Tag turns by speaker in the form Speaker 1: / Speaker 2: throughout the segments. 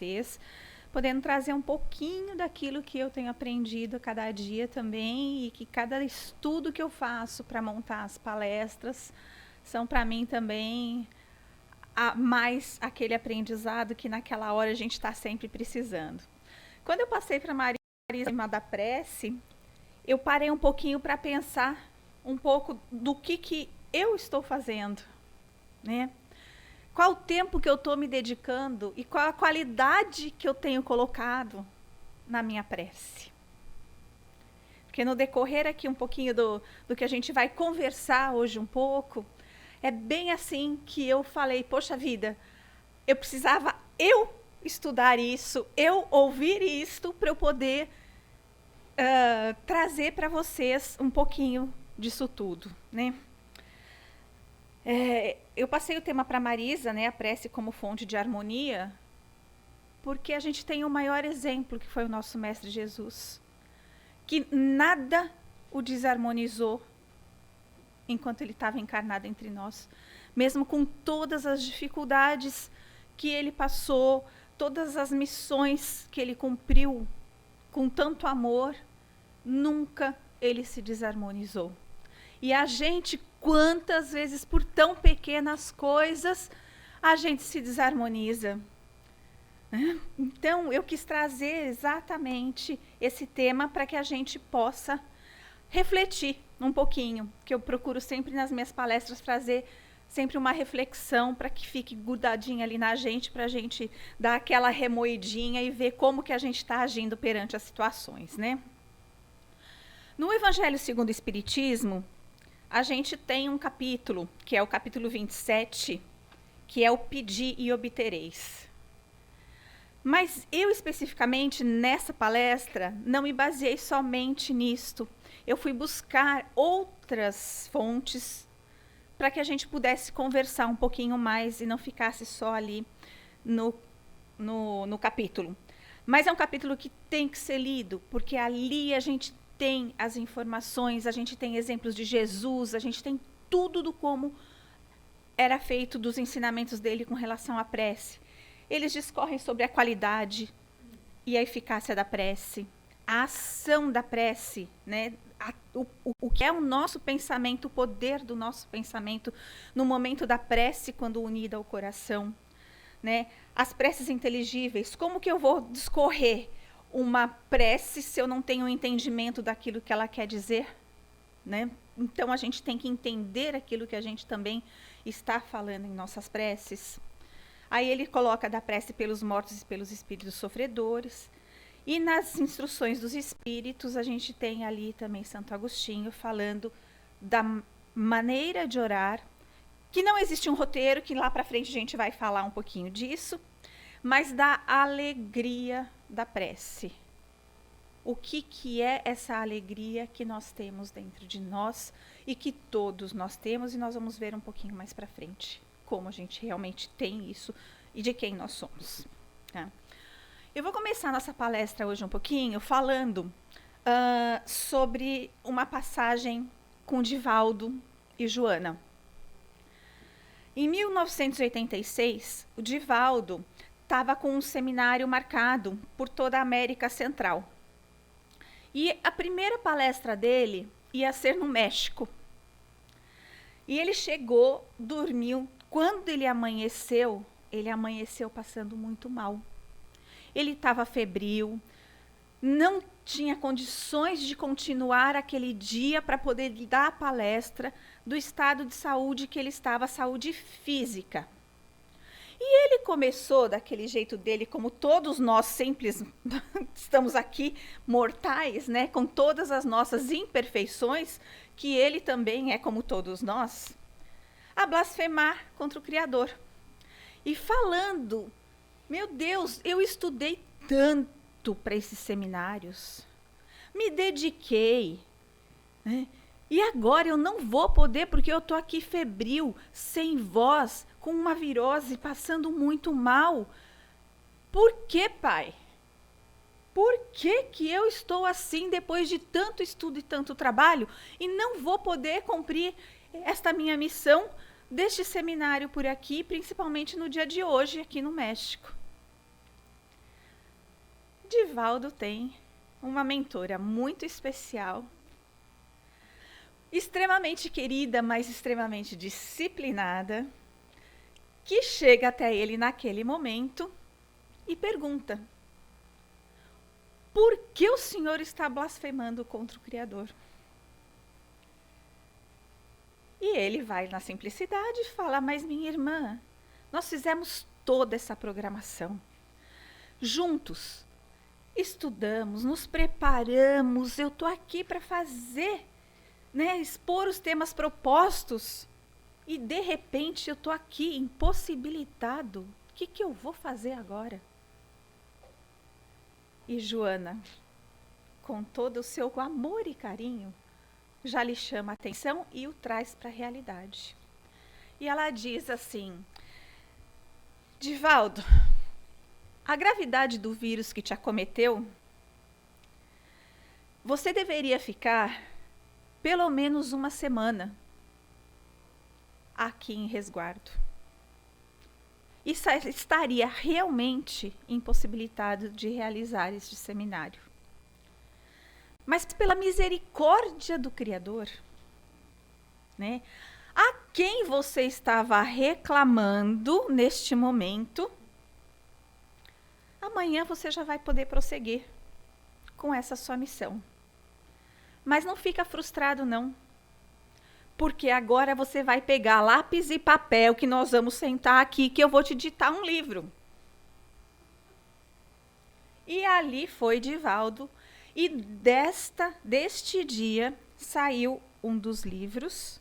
Speaker 1: vocês, podendo trazer um pouquinho daquilo que eu tenho aprendido a cada dia também, e que cada estudo que eu faço para montar as palestras são para mim também mais aquele aprendizado que naquela hora a gente está sempre precisando. Quando eu passei para Marisa da prece, eu parei um pouquinho para pensar um pouco do que eu estou fazendo, né? Qual o tempo que eu estou me dedicando e qual a qualidade que eu tenho colocado na minha prece. Porque no decorrer aqui um pouquinho do que a gente vai conversar hoje um pouco, é bem assim que eu falei, poxa vida, eu precisava estudar isso, eu ouvir isto para eu poder trazer para vocês um pouquinho disso tudo, né? Eu passei o tema para Marisa, né, a prece como fonte de harmonia, porque a gente tem o maior exemplo, que foi o nosso Mestre Jesus, que nada o desarmonizou enquanto ele estava encarnado entre nós, mesmo com todas as dificuldades que ele passou, todas as missões que ele cumpriu com tanto amor, nunca ele se desarmonizou. E a gente, quantas vezes, por tão pequenas coisas, a gente se desarmoniza. Então, eu quis trazer exatamente esse tema para que a gente possa refletir um pouquinho, que eu procuro sempre nas minhas palestras trazer sempre uma reflexão para que fique grudadinha ali na gente, para a gente dar aquela remoidinha e ver como que a gente está agindo perante as situações, né? No Evangelho segundo o Espiritismo, a gente tem um capítulo, que é o capítulo 27, que é o Pedi e Obtereis. Mas eu, especificamente, nessa palestra, não me baseei somente nisto. Eu fui buscar outras fontes para que a gente pudesse conversar um pouquinho mais e não ficasse só ali no capítulo. Mas é um capítulo que tem que ser lido, porque ali a gente tem as informações, a gente tem exemplos de Jesus, a gente tem tudo do como era feito dos ensinamentos dele com relação à prece. Eles discorrem sobre a qualidade e a eficácia da prece, a ação da prece, né? O que é o nosso pensamento, o poder do nosso pensamento no momento da prece, quando unida ao coração, né? As preces inteligíveis, como que eu vou discorrer uma prece se eu não tenho um entendimento daquilo que ela quer dizer, né? Então, a gente tem que entender aquilo que a gente também está falando em nossas preces. Aí ele coloca da prece pelos mortos e pelos espíritos sofredores. E nas instruções dos espíritos, a gente tem ali também Santo Agostinho falando da maneira de orar, que não existe um roteiro, que lá para frente a gente vai falar um pouquinho disso, mas da alegria da prece. O que é essa alegria que nós temos dentro de nós e que todos nós temos, e nós vamos ver um pouquinho mais para frente como a gente realmente tem isso e de quem nós somos. Tá? Eu vou começar nossa palestra hoje um pouquinho falando sobre uma passagem com Divaldo e Joana. Em 1986, o Divaldo estava com um seminário marcado por toda a América Central. E a primeira palestra dele ia ser no México. E ele chegou, dormiu. Quando ele amanheceu passando muito mal. Ele estava febril, não tinha condições de continuar aquele dia para poder dar a palestra do estado de saúde que ele estava, saúde física. E ele começou daquele jeito dele, como todos nós simples estamos aqui, mortais, né, com todas as nossas imperfeições, que ele também é como todos nós, a blasfemar contra o Criador. E falando, meu Deus, eu estudei tanto para esses seminários, me dediquei, né? E agora eu não vou poder porque eu estou aqui febril, sem voz, com uma virose, passando muito mal. Por que, Pai? Por que eu estou assim depois de tanto estudo e tanto trabalho e não vou poder cumprir esta minha missão deste seminário por aqui, principalmente no dia de hoje, aqui no México? Divaldo tem uma mentora muito especial, extremamente querida, mas extremamente disciplinada, que chega até ele naquele momento e pergunta: por que o senhor está blasfemando contra o Criador? E ele vai na simplicidade e fala: mas minha irmã, nós fizemos toda essa programação. Juntos, estudamos, nos preparamos, eu estou aqui para fazer, expor os temas propostos. E de repente eu estou aqui impossibilitado. O que eu vou fazer agora? E Joana, com todo o seu amor e carinho, já lhe chama a atenção e o traz para a realidade. E ela diz assim: Divaldo, a gravidade do vírus que te acometeu, você deveria ficar pelo menos uma semana aqui em resguardo. E estaria realmente impossibilitado de realizar este seminário. Mas pela misericórdia do Criador, a quem você estava reclamando neste momento, amanhã você já vai poder prosseguir com essa sua missão. Mas não fica frustrado, não. Porque agora você vai pegar lápis e papel, que nós vamos sentar aqui, que eu vou te ditar um livro. E ali foi Divaldo. E deste dia saiu um dos livros.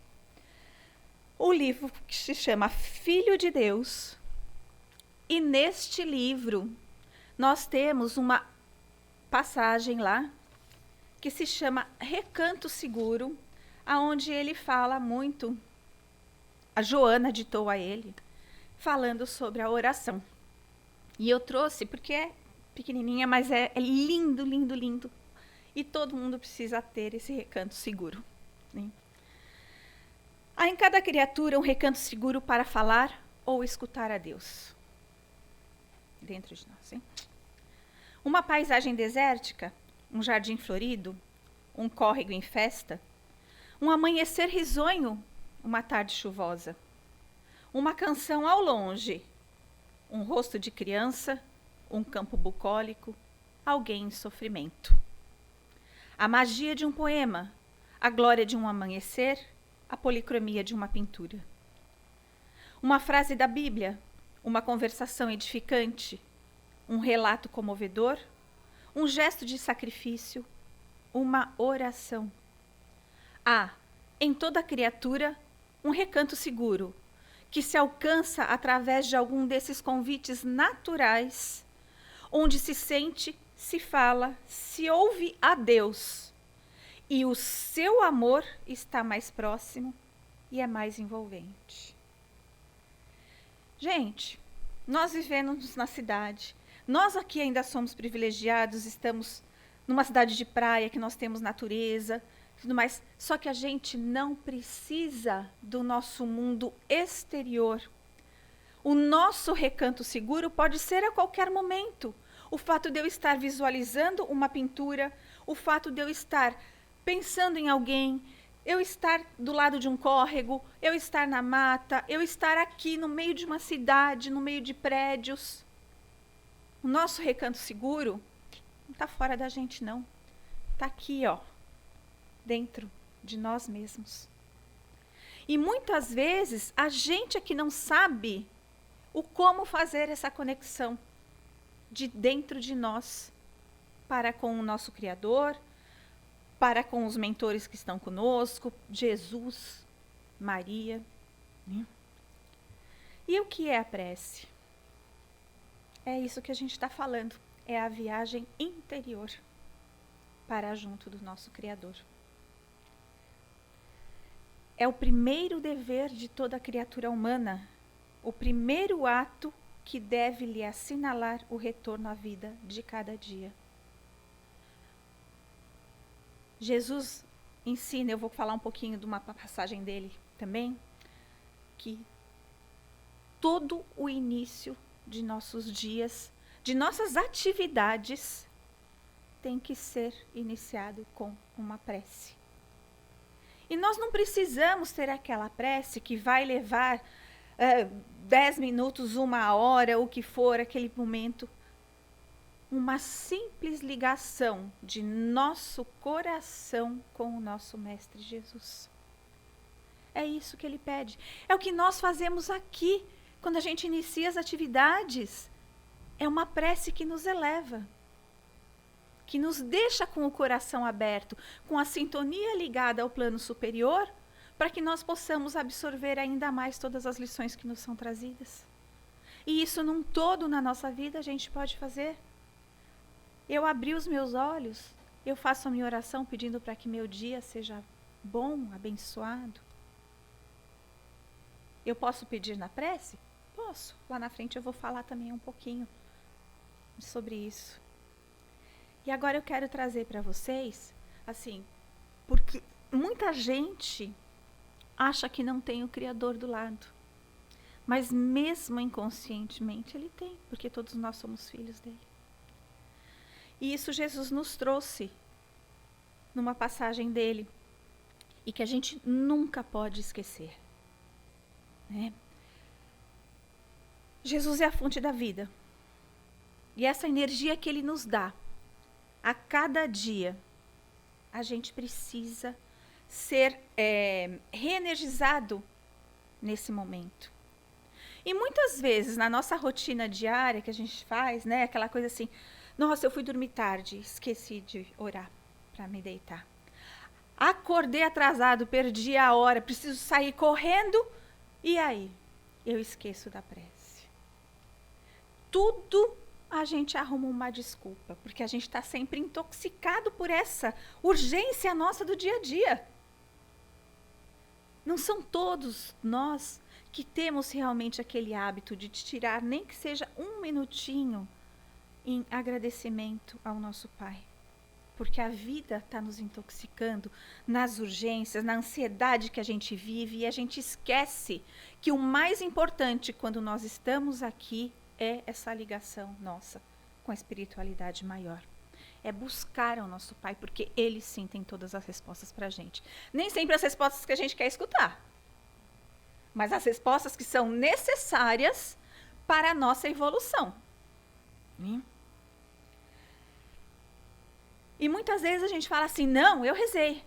Speaker 1: O livro que se chama Filho de Deus. E neste livro nós temos uma passagem lá que se chama Recanto Seguro, aonde ele fala muito, a Joana ditou a ele, falando sobre a oração. E eu trouxe porque é pequenininha, mas é lindo, lindo, lindo. E todo mundo precisa ter esse recanto seguro. Há em cada criatura um recanto seguro para falar ou escutar a Deus. Dentro de nós, hein? Uma paisagem desértica, um jardim florido, um córrego em festa, um amanhecer risonho, uma tarde chuvosa. Uma canção ao longe, um rosto de criança, um campo bucólico, alguém em sofrimento. A magia de um poema, a glória de um amanhecer, a policromia de uma pintura. Uma frase da Bíblia, uma conversação edificante, um relato comovedor, um gesto de sacrifício, uma oração. Há, em toda criatura, um recanto seguro, que se alcança através de algum desses convites naturais, onde se sente, se fala, se ouve a Deus, e o seu amor está mais próximo e é mais envolvente. Gente, nós vivemos na cidade, nós aqui ainda somos privilegiados, estamos numa cidade de praia, que nós temos natureza, tudo mais, só que a gente não precisa do nosso mundo exterior. O nosso recanto seguro pode ser a qualquer momento. O fato de eu estar visualizando uma pintura, o fato de eu estar pensando em alguém, eu estar do lado de um córrego, eu estar na mata, eu estar aqui no meio de uma cidade, no meio de prédios. O nosso recanto seguro não está fora da gente, não. Está aqui, dentro de nós mesmos. E muitas vezes a gente é que não sabe o como fazer essa conexão de dentro de nós para com o nosso Criador, para com os mentores que estão conosco, Jesus, Maria. E o que é a prece? É isso que a gente está falando. É a viagem interior para junto do nosso Criador. É o primeiro dever de toda criatura humana, o primeiro ato que deve lhe assinalar o retorno à vida de cada dia. Jesus ensina, eu vou falar um pouquinho de uma passagem dele também, que todo o início de nossos dias, de nossas atividades, tem que ser iniciado com uma prece. E nós não precisamos ter aquela prece que vai levar 10 minutos, 1 hora, o que for, aquele momento. Uma simples ligação de nosso coração com o nosso Mestre Jesus. É isso que ele pede. É o que nós fazemos aqui, quando a gente inicia as atividades. É uma prece que nos eleva, que nos deixa com o coração aberto, com a sintonia ligada ao plano superior, para que nós possamos absorver ainda mais todas as lições que nos são trazidas. E isso num todo na nossa vida a gente pode fazer. Eu abri os meus olhos, eu faço a minha oração pedindo para que meu dia seja bom, abençoado. Eu posso pedir na prece? Posso. Lá na frente eu vou falar também um pouquinho sobre isso. E agora eu quero trazer para vocês, assim, porque muita gente acha que não tem o Criador do lado. Mas mesmo inconscientemente ele tem, porque todos nós somos filhos dele. E isso Jesus nos trouxe numa passagem dele, e que a gente nunca pode esquecer. Né? Jesus é a fonte da vida. E essa energia que ele nos dá, a cada dia, a gente precisa ser reenergizado nesse momento. E muitas vezes, na nossa rotina diária que a gente faz, né, aquela coisa assim, nossa, eu fui dormir tarde, esqueci de orar para me deitar. Acordei atrasado, perdi a hora, preciso sair correndo, e aí? Eu esqueço da prece. Tudo a gente arruma uma desculpa, porque a gente está sempre intoxicado por essa urgência nossa do dia a dia. Não são todos nós que temos realmente aquele hábito de tirar, nem que seja 1 minutinho, em agradecimento ao nosso Pai. Porque a vida está nos intoxicando nas urgências, na ansiedade que a gente vive, e a gente esquece que o mais importante quando nós estamos aqui é essa ligação nossa com a espiritualidade maior. É buscar ao nosso Pai, porque Ele sim tem todas as respostas para a gente. Nem sempre as respostas que a gente quer escutar, mas as respostas que são necessárias para a nossa evolução. E muitas vezes a gente fala assim, não, eu rezei.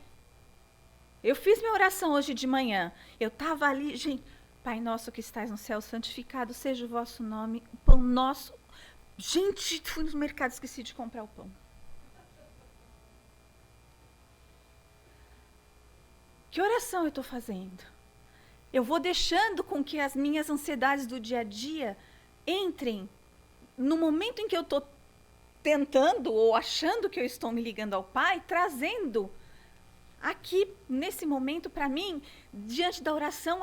Speaker 1: Eu fiz minha oração hoje de manhã. Eu estava ali, gente, Pai nosso que estás no céu, santificado seja o vosso nome, o pão nosso. Gente, fui no mercado, esqueci de comprar o pão. Que oração eu estou fazendo? Eu vou deixando com que as minhas ansiedades do dia a dia entrem no momento em que eu estou tentando ou achando que eu estou me ligando ao Pai, trazendo aqui, nesse momento, para mim, diante da oração,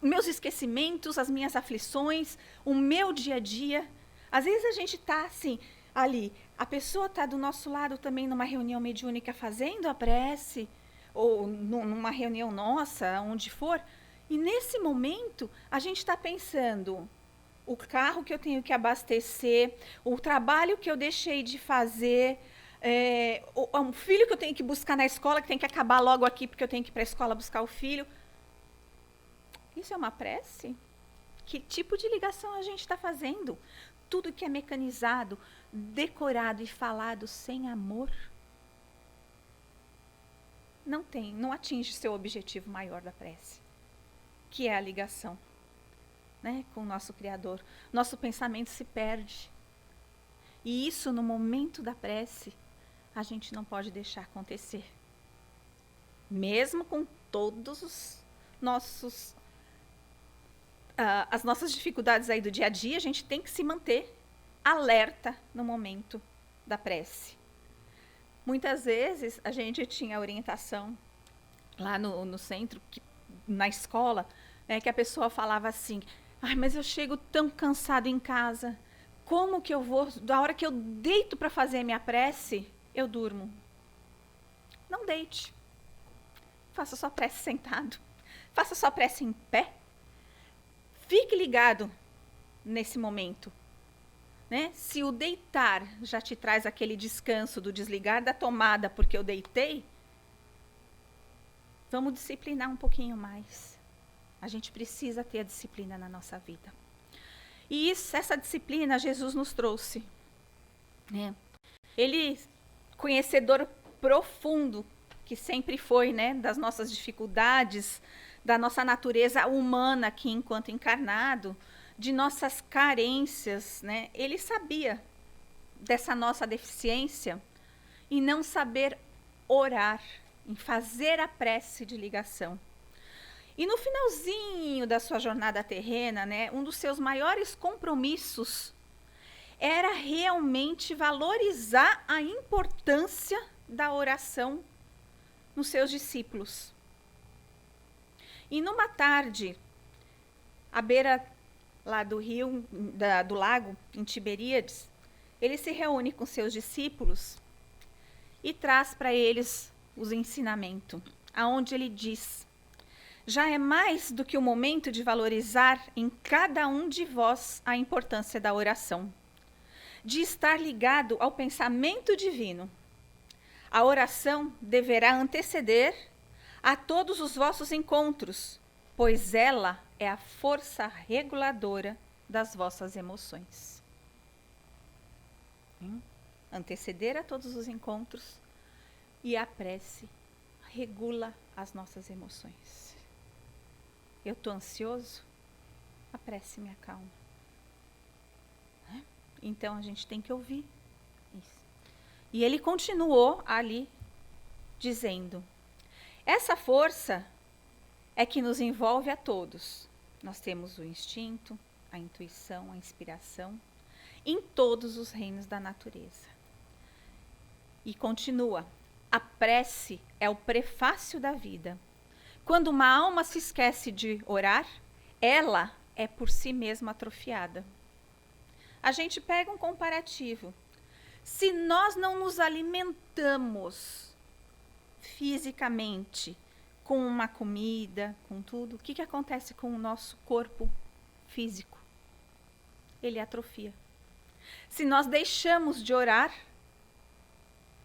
Speaker 1: meus esquecimentos, as minhas aflições, o meu dia a dia. Às vezes a gente está assim, ali, a pessoa está do nosso lado também numa reunião mediúnica fazendo a prece, ou numa reunião nossa, onde for, e nesse momento a gente está pensando o carro que eu tenho que abastecer, o trabalho que eu deixei de fazer, o filho que eu tenho que buscar na escola, que tem que acabar logo aqui porque eu tenho que ir para a escola buscar o filho. Isso é uma prece? Que tipo de ligação a gente está fazendo? Tudo que é mecanizado, decorado e falado sem amor, não atinge seu objetivo maior da prece, que é a ligação, né, com o nosso Criador. Nosso pensamento se perde. E isso, no momento da prece, a gente não pode deixar acontecer. Mesmo com todos os nossos as nossas dificuldades aí do dia a dia, a gente tem que se manter alerta no momento da prece. Muitas vezes a gente tinha orientação lá no centro, na escola, né, que a pessoa falava assim, mas eu chego tão cansado em casa, como que eu vou, da hora que eu deito para fazer a minha prece, eu durmo. Não deite. Faça sua prece sentado. Faça sua prece em pé. Fique ligado nesse momento. né? Se o deitar já te traz aquele descanso do desligar da tomada porque eu deitei, vamos disciplinar um pouquinho mais. A gente precisa ter a disciplina na nossa vida. E essa disciplina Jesus nos trouxe, né? Ele, conhecedor profundo, que sempre foi, né, das nossas dificuldades, da nossa natureza humana aqui enquanto encarnado, de nossas carências, né? Ele sabia dessa nossa deficiência em não saber orar, em fazer a prece de ligação. E no finalzinho da sua jornada terrena, né, um dos seus maiores compromissos era realmente valorizar a importância da oração nos seus discípulos. E numa tarde, à beira lá do rio, do lago, em Tiberíades, ele se reúne com seus discípulos e traz para eles os ensinamentos, aonde ele diz: já é mais do que o momento de valorizar em cada um de vós a importância da oração, de estar ligado ao pensamento divino. A oração deverá anteceder a todos os vossos encontros, pois ela é a força reguladora das vossas emoções. Anteceder a todos os encontros, e a prece regula as nossas emoções. Eu estou ansioso? A prece me acalma. Então a gente tem que ouvir isso. E ele continuou ali dizendo: essa força é que nos envolve a todos. Nós temos o instinto, a intuição, a inspiração, em todos os reinos da natureza. E continua: a prece é o prefácio da vida. Quando uma alma se esquece de orar, ela é por si mesma atrofiada. A gente pega um comparativo. Se nós não nos alimentamos fisicamente com uma comida, com tudo, o que acontece com o nosso corpo físico? Ele atrofia. Se nós deixamos de orar,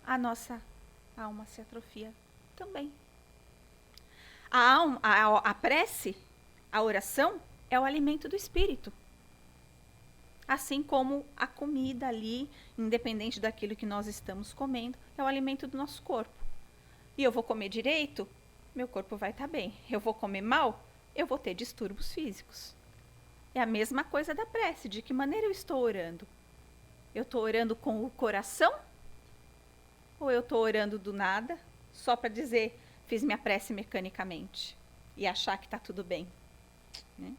Speaker 1: a nossa alma se atrofia também. A prece, a oração, é o alimento do espírito. Assim como a comida ali, independente daquilo que nós estamos comendo, é o alimento do nosso corpo. E eu vou comer direito, meu corpo vai estar bem. Eu vou comer mal, eu vou ter distúrbios físicos. É a mesma coisa da prece. De que maneira eu estou orando? Eu estou orando com o coração? Ou eu estou orando do nada, só para dizer, fiz minha prece mecanicamente e achar que está tudo bem? Né?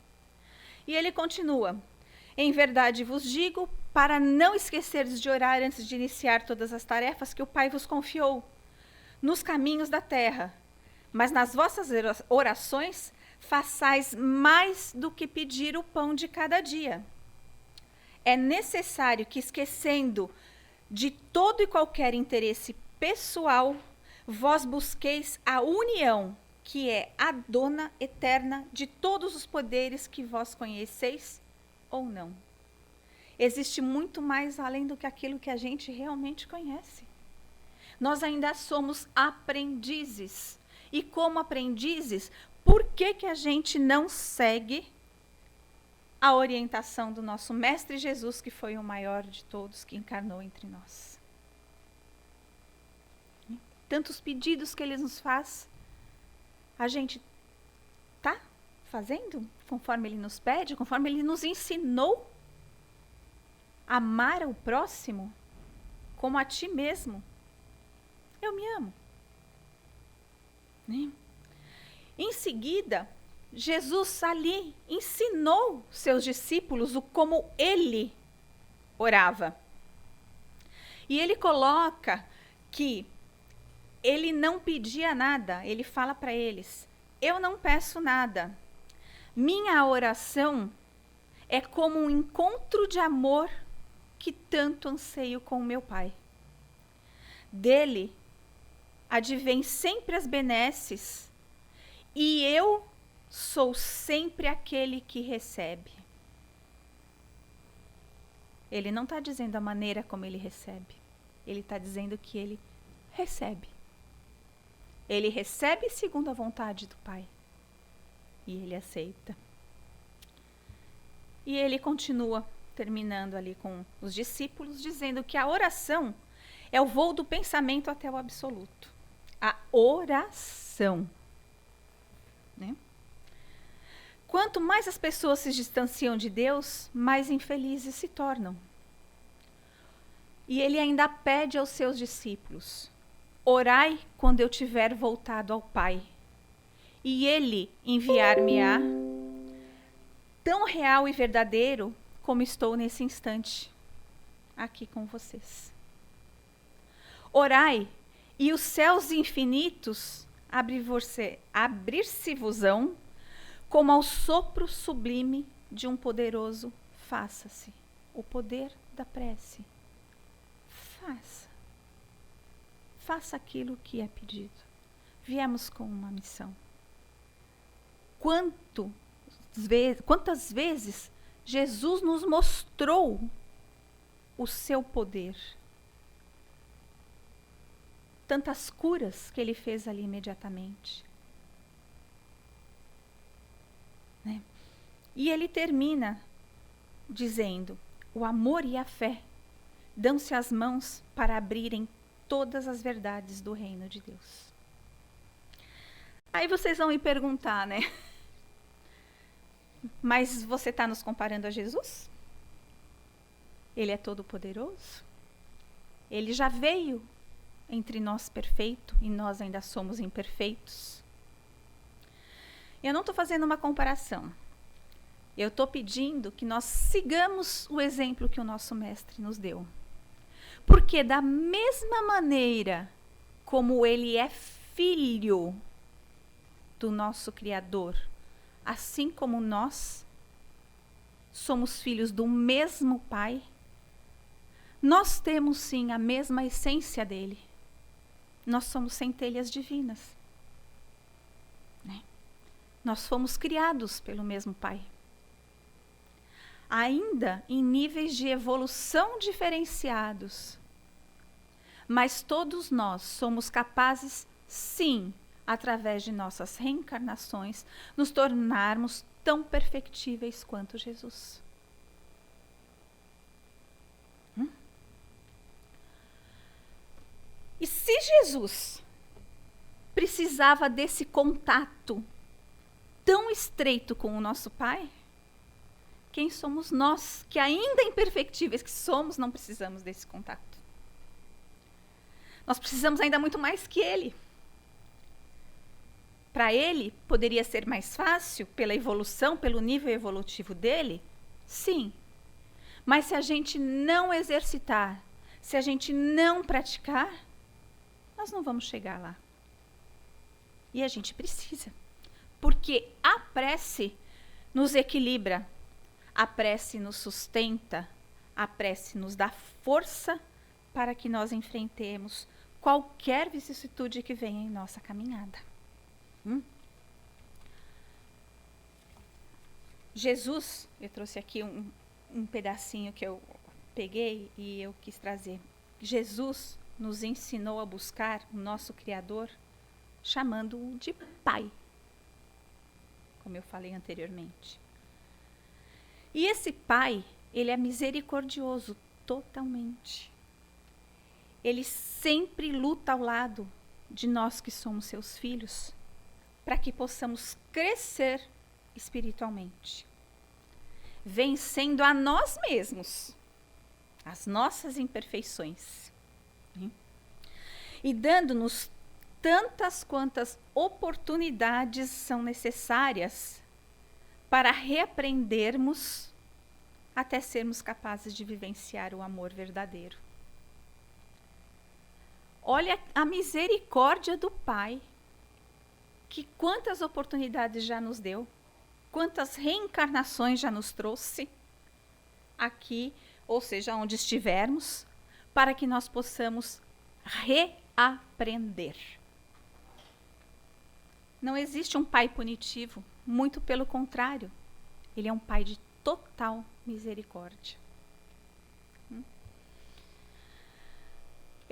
Speaker 1: E ele continua: em verdade vos digo, para não esqueceres de orar antes de iniciar todas as tarefas que o Pai vos confiou, nos caminhos da terra. Mas nas vossas orações, façais mais do que pedir o pão de cada dia. É necessário que, esquecendo de todo e qualquer interesse pessoal, vós busqueis a união, que é a dona eterna de todos os poderes que vós conheceis ou não. Existe muito mais além do que aquilo que a gente realmente conhece. Nós ainda somos aprendizes. E como aprendizes, por que a gente não segue a orientação do nosso Mestre Jesus, que foi o maior de todos, que encarnou entre nós? Tantos pedidos que ele nos faz, a gente está fazendo conforme ele nos pede, conforme ele nos ensinou a amar o próximo como a ti mesmo. Eu me amo. Né? Em seguida, Jesus ali ensinou seus discípulos o como ele orava. E ele coloca que ele não pedia nada, ele fala para eles: eu não peço nada. Minha oração é como um encontro de amor que tanto anseio com o meu Pai. Dele advém sempre as benesses, e eu sou sempre aquele que recebe. Ele não está dizendo a maneira como ele recebe. Ele está dizendo que ele recebe. Ele recebe segundo a vontade do Pai. E ele aceita. E ele continua, terminando ali com os discípulos, dizendo que a oração é o voo do pensamento até o absoluto. A oração. Né? Quanto mais as pessoas se distanciam de Deus, mais infelizes se tornam. E ele ainda pede aos seus discípulos: orai quando eu tiver voltado ao Pai, e ele enviar-me-á, tão real e verdadeiro como estou nesse instante, aqui com vocês. Orai, e os céus infinitos abrir-se-vos-ão, como ao sopro sublime de um poderoso faça-se. O poder da prece. Faça aquilo que é pedido. Viemos com uma missão. Quantas vezes Jesus nos mostrou o seu poder? Tantas curas que ele fez ali imediatamente. Né? E ele termina dizendo: o amor e a fé dão-se as mãos para abrirem todas as verdades do reino de Deus. Aí vocês vão me perguntar, né? Mas você está nos comparando a Jesus? Ele é todo poderoso? Ele já veio entre nós perfeito e nós ainda somos imperfeitos? Eu não estou fazendo uma comparação. Eu estou pedindo que nós sigamos o exemplo que o nosso mestre nos deu. Porque da mesma maneira como ele é filho do nosso Criador, assim como nós somos filhos do mesmo Pai, nós temos sim a mesma essência dele. Nós somos centelhas divinas. Né? Nós fomos criados pelo mesmo Pai. Ainda em níveis de evolução diferenciados. Mas todos nós somos capazes, sim, através de nossas reencarnações, nos tornarmos tão perfectíveis quanto Jesus. E se Jesus precisava desse contato tão estreito com o nosso Pai, quem somos nós, que ainda imperfectíveis que somos, não precisamos desse contato? Nós precisamos ainda muito mais que Ele. Para Ele, poderia ser mais fácil, pela evolução, pelo nível evolutivo dele? Sim. Mas se a gente não exercitar, se a gente não praticar, nós não vamos chegar lá. E a gente precisa. Porque a prece nos equilibra. A prece nos sustenta, a prece nos dá força para que nós enfrentemos qualquer vicissitude que venha em nossa caminhada. Jesus, eu trouxe aqui um pedacinho que eu peguei e eu quis trazer. Jesus nos ensinou a buscar o nosso Criador chamando-o de Pai, como eu falei anteriormente. E esse Pai, ele é misericordioso totalmente. Ele sempre luta ao lado de nós que somos seus filhos, para que possamos crescer espiritualmente, vencendo a nós mesmos, as nossas imperfeições, e dando-nos tantas quantas oportunidades são necessárias para reaprendermos até sermos capazes de vivenciar o amor verdadeiro. Olha a misericórdia do Pai, que quantas oportunidades já nos deu, quantas reencarnações já nos trouxe aqui, ou seja, onde estivermos, para que nós possamos reaprender. Não existe um Pai punitivo, muito pelo contrário, ele é um Pai de total misericórdia.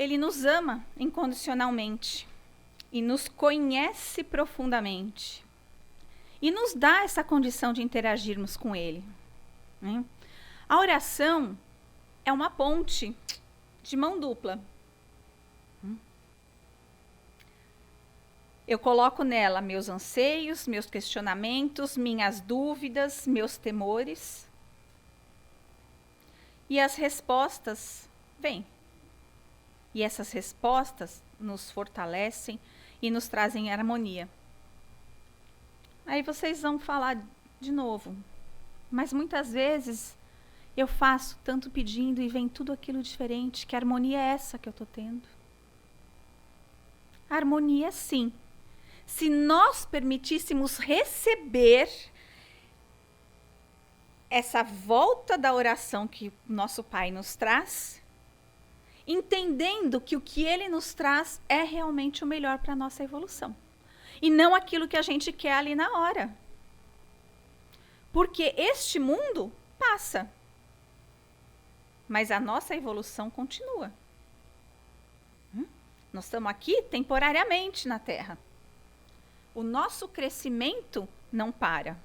Speaker 1: Ele nos ama incondicionalmente e nos conhece profundamente e nos dá essa condição de interagirmos com Ele, né? A oração é uma ponte de mão dupla. Eu coloco nela meus anseios, meus questionamentos, minhas dúvidas, meus temores. E as respostas vêm. E essas respostas nos fortalecem e nos trazem harmonia. Aí vocês vão falar de novo. Mas muitas vezes eu faço tanto pedindo e vem tudo aquilo diferente. Que harmonia é essa que eu estou tendo? Harmonia, sim. Se nós permitíssemos receber essa volta da oração que nosso Pai nos traz, entendendo que o que Ele nos traz é realmente o melhor para a nossa evolução. E não aquilo que a gente quer ali na hora. Porque este mundo passa. Mas a nossa evolução continua. Nós estamos aqui temporariamente na Terra. O nosso crescimento não para.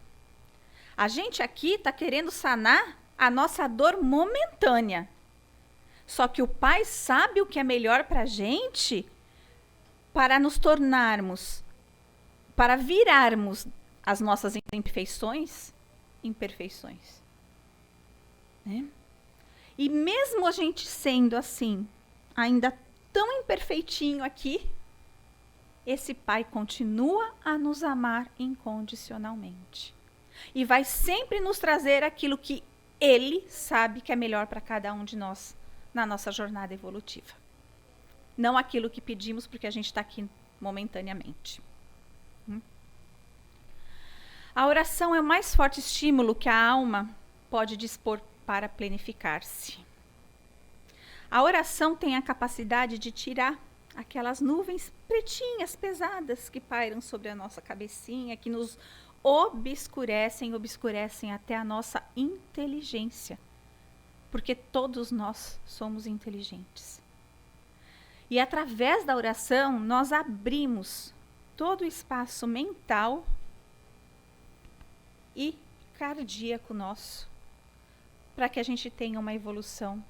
Speaker 1: A gente aqui está querendo sanar a nossa dor momentânea. Só que o Pai sabe o que é melhor para a gente para nos tornarmos, para virarmos as nossas imperfeições em perfeições. Né? E mesmo a gente sendo assim, ainda tão imperfeitinho aqui, esse Pai continua a nos amar incondicionalmente. E vai sempre nos trazer aquilo que Ele sabe que é melhor para cada um de nós na nossa jornada evolutiva. Não aquilo que pedimos porque a gente está aqui momentaneamente. A oração é o mais forte estímulo que a alma pode dispor para planificar-se. A oração tem a capacidade de tirar aquelas nuvens pretinhas, pesadas, que pairam sobre a nossa cabecinha, que nos obscurecem até a nossa inteligência. Porque todos nós somos inteligentes. E através da oração, nós abrimos todo o espaço mental e cardíaco nosso, para que a gente tenha uma evolução.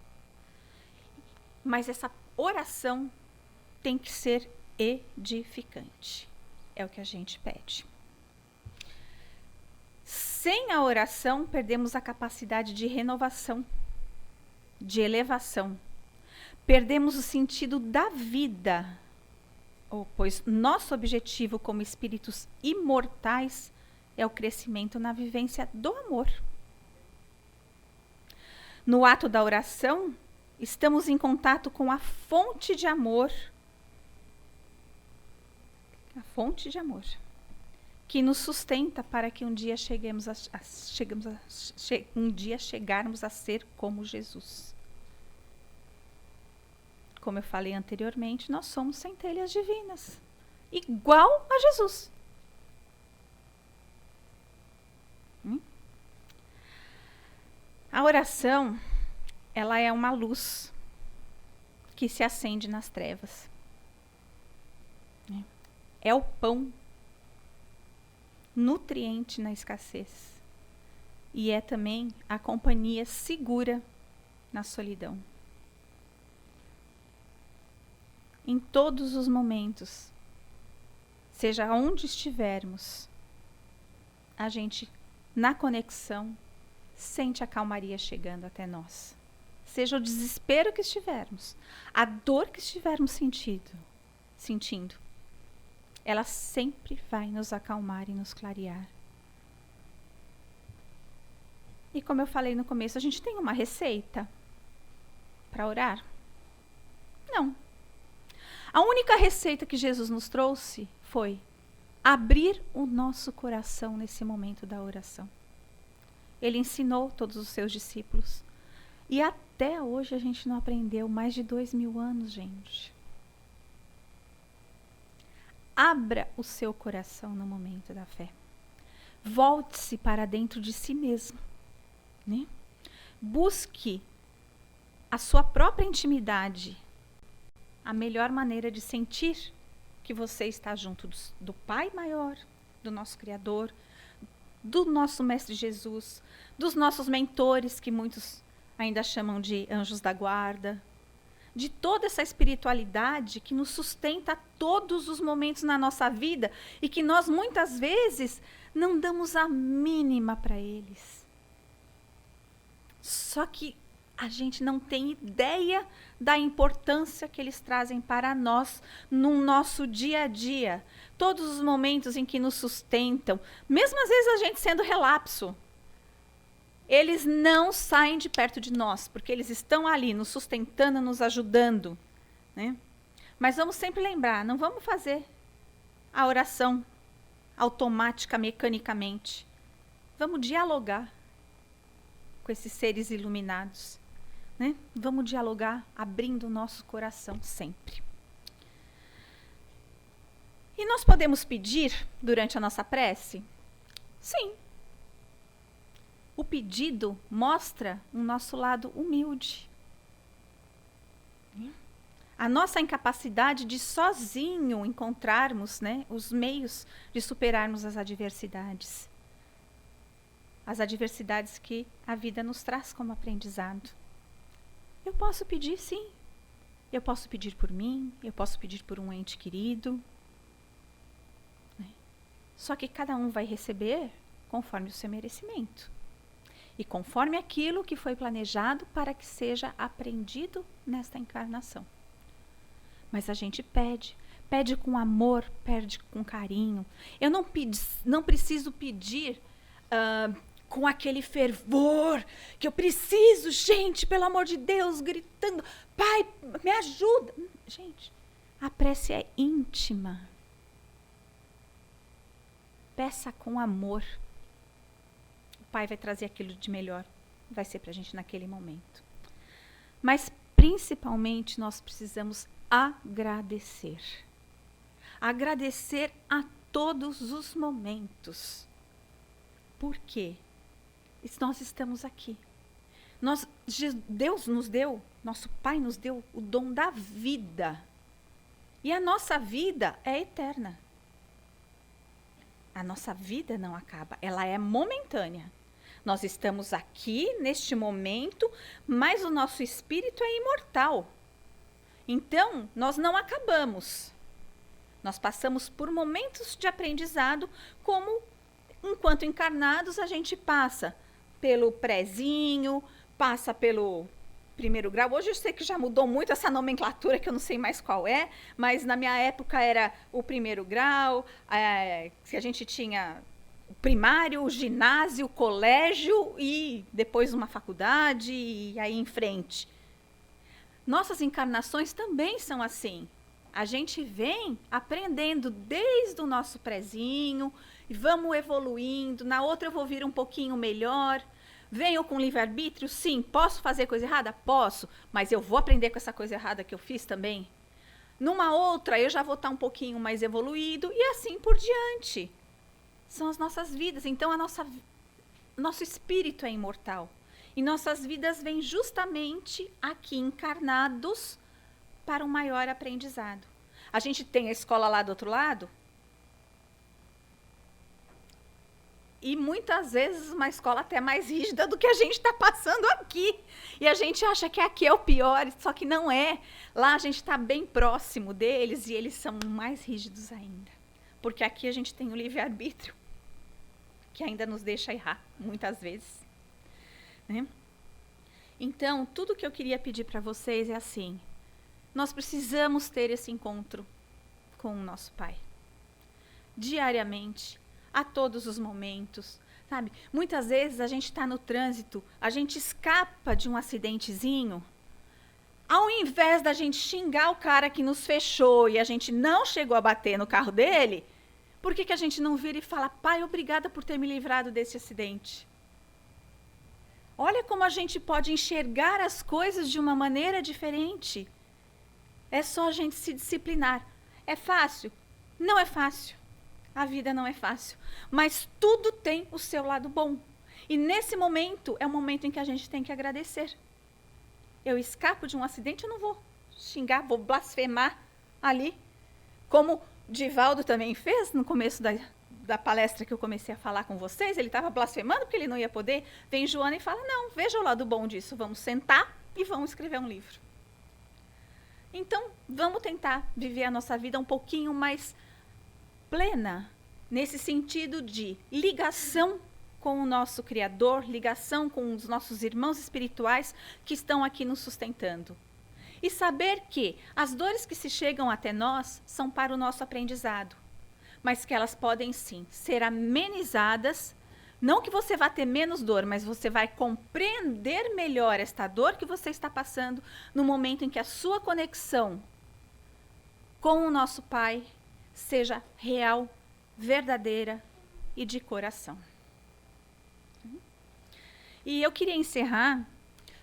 Speaker 1: Mas essa oração tem que ser edificante. É o que a gente pede. Sem a oração, perdemos a capacidade de renovação, de elevação. Perdemos o sentido da vida, pois nosso objetivo como espíritos imortais é o crescimento na vivência do amor. No ato da oração, estamos em contato com a fonte de amor, que nos sustenta para que um dia chegarmos a ser como Jesus. Como eu falei anteriormente, nós somos centelhas divinas, igual a Jesus. A oração, ela é uma luz que se acende nas trevas. É o pão nutriente na escassez. E é também a companhia segura na solidão. Em todos os momentos, seja onde estivermos, a gente, na conexão, sente a calmaria chegando até nós. Seja o desespero que estivermos, a dor que estivermos sentindo, ela sempre vai nos acalmar e nos clarear. E como eu falei no começo, a gente tem uma receita para orar? Não. A única receita que Jesus nos trouxe foi abrir o nosso coração nesse momento da oração. Ele ensinou todos os seus discípulos. E até hoje a gente não aprendeu. Mais de 2000 anos, gente. Abra o seu coração no momento da fé. Volte-se para dentro de si mesmo. Né? Busque a sua própria intimidade. a melhor maneira de sentir que você está junto do Pai maior, do nosso Criador, do nosso Mestre Jesus, dos nossos mentores, que muitos ainda chamam de anjos da guarda, de toda essa espiritualidade que nos sustenta a todos os momentos na nossa vida e que nós muitas vezes não damos a mínima para eles. Só que a gente não tem ideia da importância que eles trazem para nós no nosso dia a dia. Todos os momentos em que nos sustentam, mesmo às vezes a gente sendo relapso, eles não saem de perto de nós, porque eles estão ali nos sustentando, nos ajudando, né? Mas vamos sempre lembrar, não vamos fazer a oração automática, mecanicamente. Vamos dialogar com esses seres iluminados, né? Vamos dialogar abrindo o nosso coração sempre. E nós podemos pedir durante a nossa prece? Sim. O pedido mostra o nosso lado humilde. A nossa incapacidade de sozinho encontrarmos, né, os meios de superarmos as adversidades. As adversidades que a vida nos traz como aprendizado. Eu posso pedir, sim. Eu posso pedir por mim, eu posso pedir por um ente querido. Só que cada um vai receber conforme o seu merecimento. E conforme aquilo que foi planejado para que seja aprendido nesta encarnação. Mas a gente pede com amor, pede com carinho. Eu não preciso pedir com aquele fervor que eu preciso, gente, pelo amor de Deus, gritando, Pai, me ajuda. Gente, a prece é íntima. Peça com amor. O Pai vai trazer aquilo de melhor, vai ser para a gente naquele momento. Mas, principalmente, nós precisamos agradecer. Agradecer a todos os momentos. Por quê? Nós estamos aqui. Deus nos deu, nosso Pai nos deu o dom da vida. E a nossa vida é eterna. A nossa vida não acaba, ela é momentânea. Nós estamos aqui neste momento, mas o nosso espírito é imortal. Então, nós não acabamos. Nós passamos por momentos de aprendizado, como enquanto encarnados a gente passa pelo prézinho, passa pelo primeiro grau. Hoje eu sei que já mudou muito essa nomenclatura, que eu não sei mais qual é, mas na minha época era o primeiro grau, que a gente tinha o primário, o ginásio, o colégio e depois uma faculdade e aí em frente. Nossas encarnações também são assim. A gente vem aprendendo desde o nosso prézinho, e vamos evoluindo, na outra eu vou vir um pouquinho melhor. Venho com livre-arbítrio? Sim. Posso fazer coisa errada? Posso. Mas eu vou aprender com essa coisa errada que eu fiz também. Numa outra, eu já vou estar um pouquinho mais evoluído e assim por diante. São as nossas vidas. Então, nosso espírito é imortal. E nossas vidas vêm justamente aqui encarnados para um maior aprendizado. A gente tem a escola lá do outro lado. E muitas vezes uma escola até mais rígida do que a gente está passando aqui. E a gente acha que aqui é o pior, só que não é. Lá a gente está bem próximo deles e eles são mais rígidos ainda. Porque aqui a gente tem o livre-arbítrio, que ainda nos deixa errar, muitas vezes. Né? Então, tudo que eu queria pedir para vocês é assim. Nós precisamos ter esse encontro com o nosso Pai. Diariamente. A todos os momentos, sabe? Muitas vezes a gente está no trânsito, a gente escapa de um acidentezinho. Ao invés da gente xingar o cara que nos fechou e a gente não chegou a bater no carro dele, por que a gente não vira e fala, Pai, obrigada por ter me livrado desse acidente? Olha como a gente pode enxergar as coisas de uma maneira diferente. É só a gente se disciplinar. É fácil? Não é fácil. A vida não é fácil, mas tudo tem o seu lado bom. E nesse momento, é o momento em que a gente tem que agradecer. Eu escapo de um acidente, eu não vou xingar, vou blasfemar ali, como Divaldo também fez no começo da palestra que eu comecei a falar com vocês. Ele estava blasfemando porque ele não ia poder. Vem Joana e fala, não, veja o lado bom disso, vamos sentar e vamos escrever um livro. Então, vamos tentar viver a nossa vida um pouquinho mais plena, nesse sentido de ligação com o nosso Criador, ligação com os nossos irmãos espirituais que estão aqui nos sustentando. E saber que as dores que se chegam até nós são para o nosso aprendizado, mas que elas podem sim ser amenizadas. Não que você vá ter menos dor, mas você vai compreender melhor esta dor que você está passando no momento em que a sua conexão com o nosso Pai seja real, verdadeira e de coração. E eu queria encerrar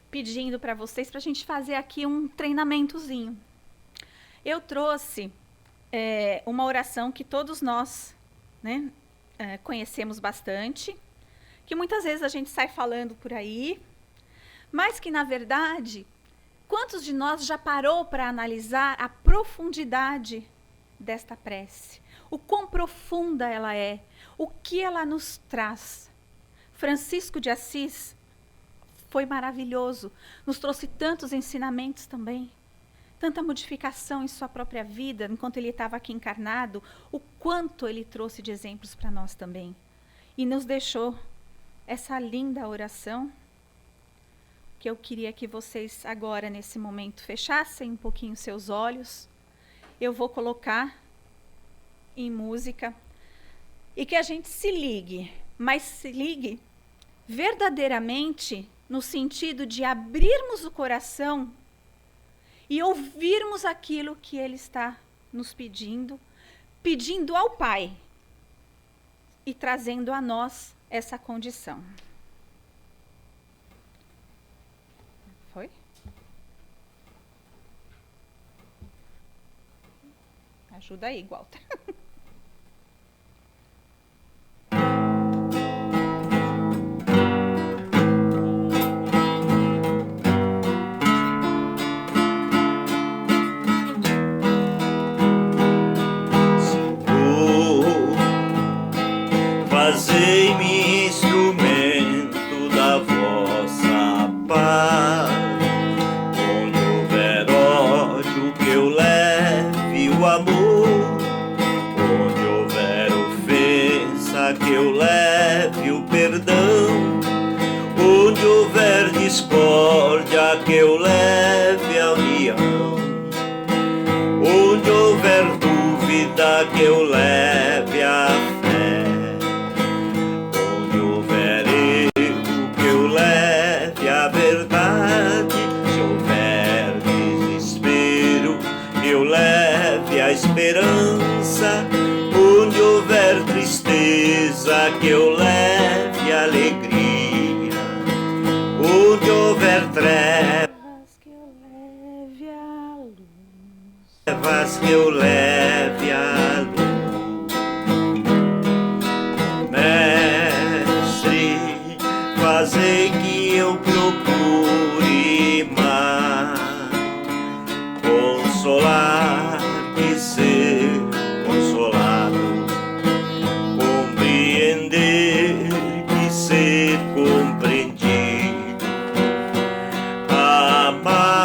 Speaker 1: pedindo para vocês, para a gente fazer aqui um treinamentozinho. Eu trouxe uma oração que todos nós, né, conhecemos bastante, que muitas vezes a gente sai falando por aí, mas que, na verdade, quantos de nós já parou para analisar a profundidade desta prece? O quão profunda ela é, o que ela nos traz. Francisco de Assis foi maravilhoso, nos trouxe tantos ensinamentos também, tanta modificação em sua própria vida, enquanto ele estava aqui encarnado, o quanto ele trouxe de exemplos para nós também. E nos deixou essa linda oração, que eu queria que vocês agora, nesse momento, fechassem um pouquinho seus olhos. Eu vou colocar em música, e que a gente se ligue, mas se ligue verdadeiramente no sentido de abrirmos o coração e ouvirmos aquilo que Ele está nos pedindo, pedindo ao Pai e trazendo a nós essa condição. Foi? Ajuda aí, Walter.
Speaker 2: Fazei-me instrumento da vossa paz. Onde houver ódio, que eu leve o amor. Onde houver ofensa, que eu leve o perdão. Onde houver discórdia, que eu leve a união. Onde houver dúvida, que eu leve a fé. Esperança, onde houver tristeza, que eu leve alegria. Onde houver trevas,
Speaker 1: Que eu leve a luz.
Speaker 2: Que eu leve a luz. Mestre, fazei que eu procure mais consolar, ser consolado, compreender e ser compreendido, amar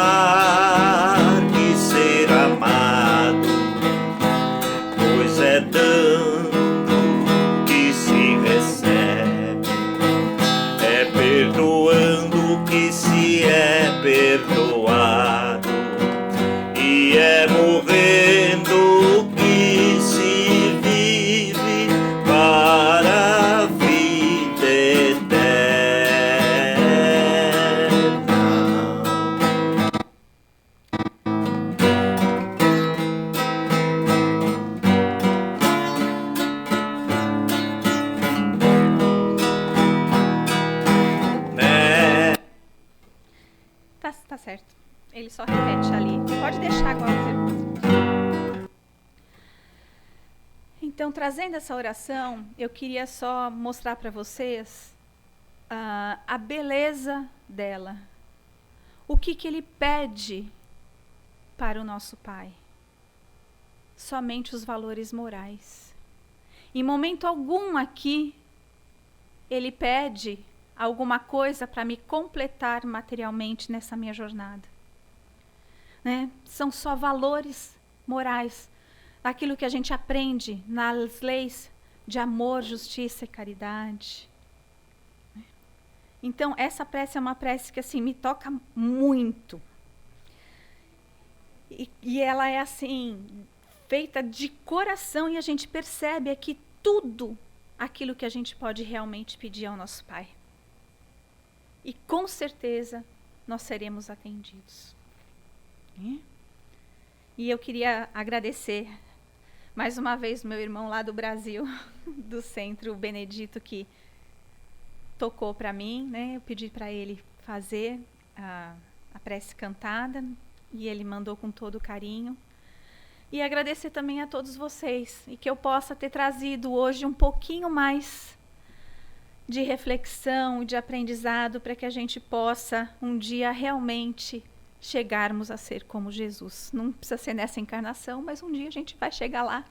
Speaker 2: e ser amado, pois é dando que se recebe, é perdoando que se é perdoado, e é morrendo que se vive para a vida eterna.
Speaker 1: Tá certo. Ele só repete ali. Pode deixar, Walter. Então, trazendo essa oração, eu queria só mostrar para vocês a beleza dela. O que ele pede para o nosso Pai. Somente os valores morais. Em momento algum aqui, Ele pede alguma coisa para me completar materialmente nessa minha jornada. Né? São só valores morais, aquilo que a gente aprende nas leis de amor, justiça e caridade. Então, essa prece é uma prece que assim me toca muito. E ela é assim, feita de coração, e a gente percebe aqui tudo aquilo que a gente pode realmente pedir ao nosso Pai. E com certeza nós seremos atendidos. E eu queria agradecer mais uma vez meu irmão lá do Brasil, do centro, o Benedito, que tocou para mim, né? Eu pedi para ele fazer a prece cantada e ele mandou com todo carinho. E agradecer também a todos vocês e que eu possa ter trazido hoje um pouquinho mais de reflexão e de aprendizado para que a gente possa um dia realmente chegarmos a ser como Jesus. Não precisa ser nessa encarnação, mas um dia a gente vai chegar lá.